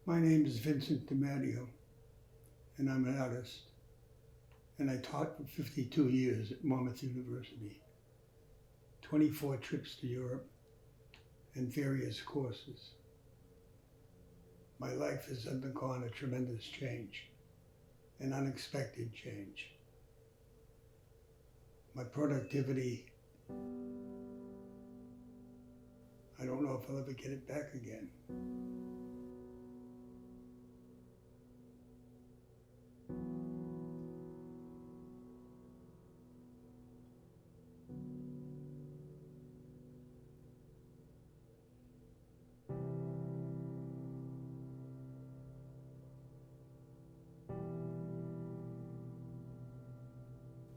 My name is Vincent DiMattio, and I'm an artist. And I taught for 52 years at Monmouth University, 24 trips to Europe, and various courses. My life has undergone a tremendous change, an unexpected change. My productivity, I don't know if I'll ever get it back again.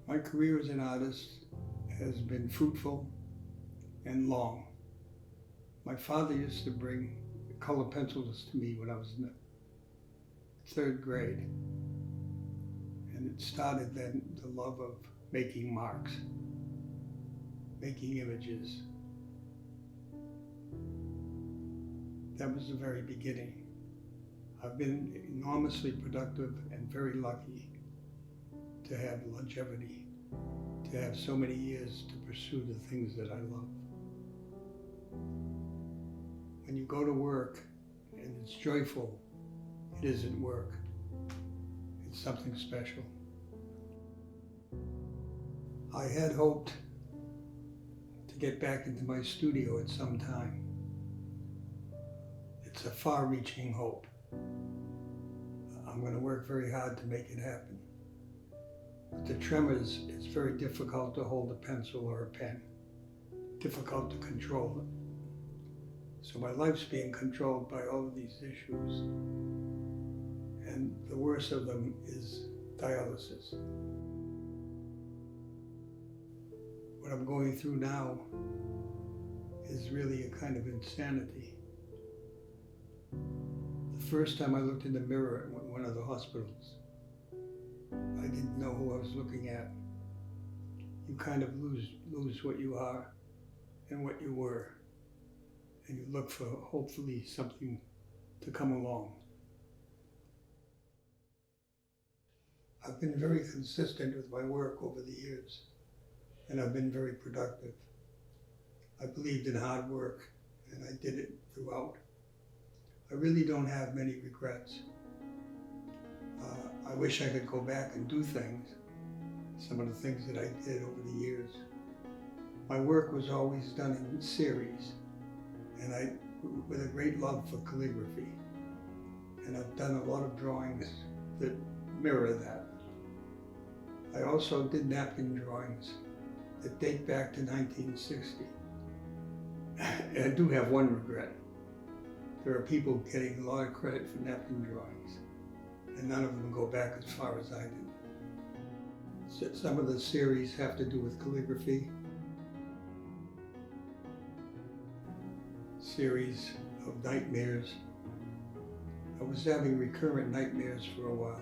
My career as an artist has been fruitful and long. My father used to bring color pencils to me when I was in the third grade. And it started then, the love of making marks, making images. That was the very beginning. I've been enormously productive and very lucky to have longevity, to have so many years to pursue the things that I love. When you go to work and it's joyful, it isn't work. It's something special. I had hoped to get back into my studio at some time. It's a far-reaching hope. I'm going to work very hard to make it happen. With the tremors, it's very difficult to hold a pencil or a pen, difficult to control it. So my life's being controlled by all of these issues. And the worst of them is dialysis. What I'm going through now is really a kind of insanity. The first time I looked in the mirror at one of the hospitals, I didn't know who I was looking at. You kind of lose what you are and what you were. And you look for, hopefully, something to come along. I've been very consistent with my work over the years, and I've been very productive. I believed in hard work, and I did it throughout. I really don't have many regrets. I wish I could go back and do things, some of the things that I did over the years. My work was always done in series, and with a great love for calligraphy. And I've done a lot of drawings that mirror that. I also did napkin drawings that date back to 1960. And I do have one regret. There are people getting a lot of credit for napkin drawings, and none of them go back as far as I did. So some of the series have to do with calligraphy. Series of nightmares. I was having recurrent nightmares for a while,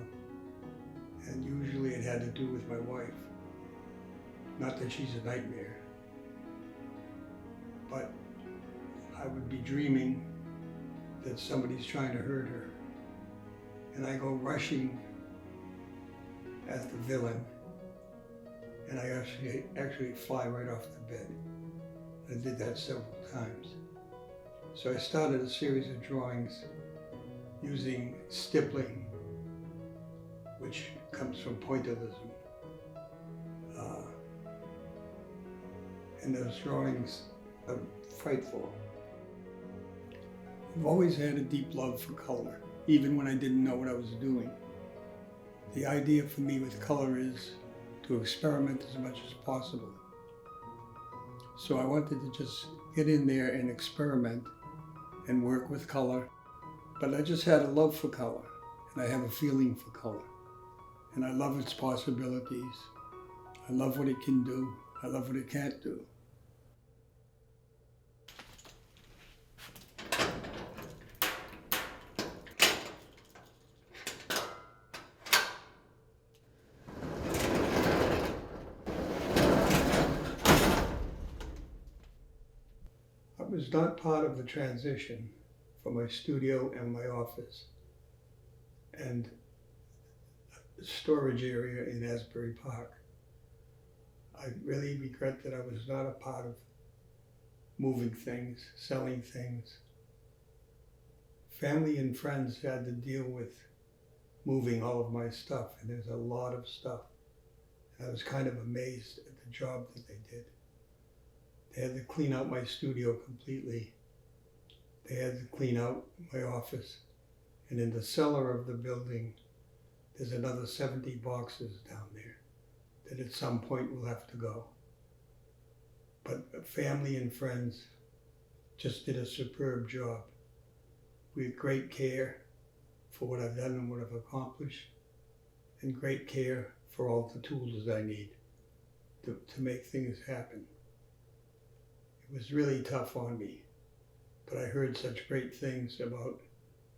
and usually it had to do with my wife. Not that she's a nightmare, but I would be dreaming that somebody's trying to hurt her, and I go rushing at the villain, and I actually fly right off the bed. I did that several times. So I started a series of drawings using stippling, which comes from pointillism. And those drawings are frightful. I've always had a deep love for color, even when I didn't know what I was doing. The idea for me with color is to experiment as much as possible. So I wanted to just get in there and experiment and work with color. But I just had a love for color, and I have a feeling for color. And I love its possibilities. I love what it can do. I love what it can't do. I was not part of the transition from my studio and my office. and storage area in Asbury Park. I really regret that I was not a part of moving things, selling things. Family and friends had to deal with moving all of my stuff, and there's a lot of stuff. And I was kind of amazed at the job that they did. They had to clean out my studio completely. They had to clean out my office. And in the cellar of the building, there's another 70 boxes down there that at some point will have to go. But family and friends just did a superb job with great care for what I've done and what I've accomplished, and great care for all the tools I need to make things happen. It was really tough on me, but I heard such great things about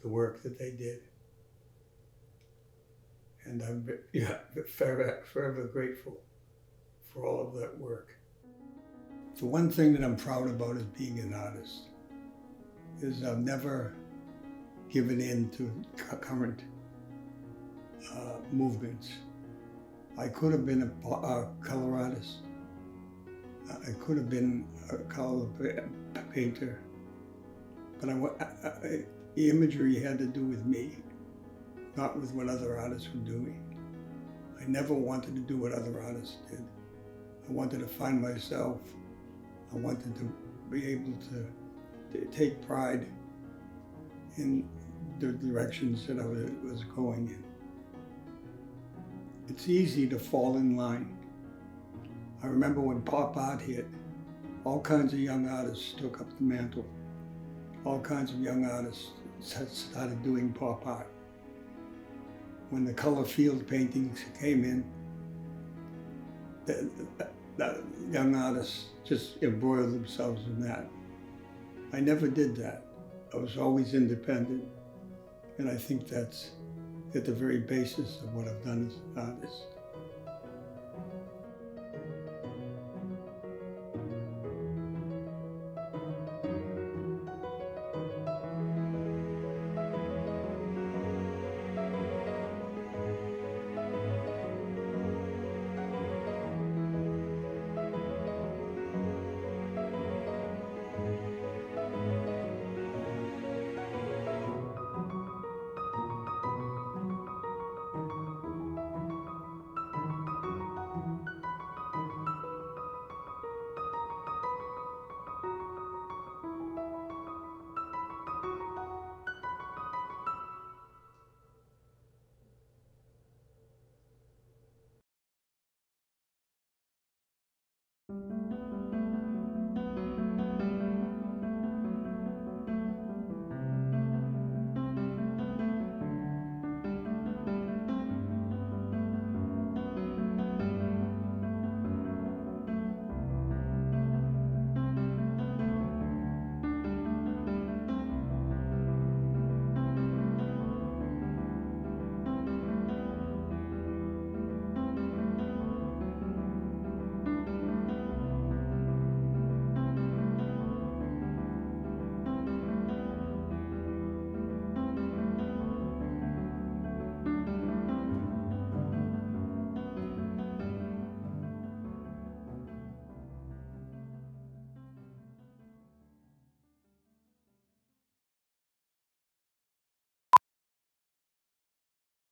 the work that they did. And I'm forever grateful for all of that work. The one thing that I'm proud about as being an artist is I've never given in to current movements. I could have been a color artist. I could have been a color painter. But the imagery had to do with me, not with what other artists were doing. I never wanted to do what other artists did. I wanted to find myself. I wanted to be able to take pride in the directions that I was going in. It's easy to fall in line. I remember when pop art hit, all kinds of young artists took up the mantle. All kinds of young artists started doing pop art. When the color field paintings came in, the young artists just embroiled themselves in that. I never did that. I was always independent, and I think that's at the very basis of what I've done as an artist.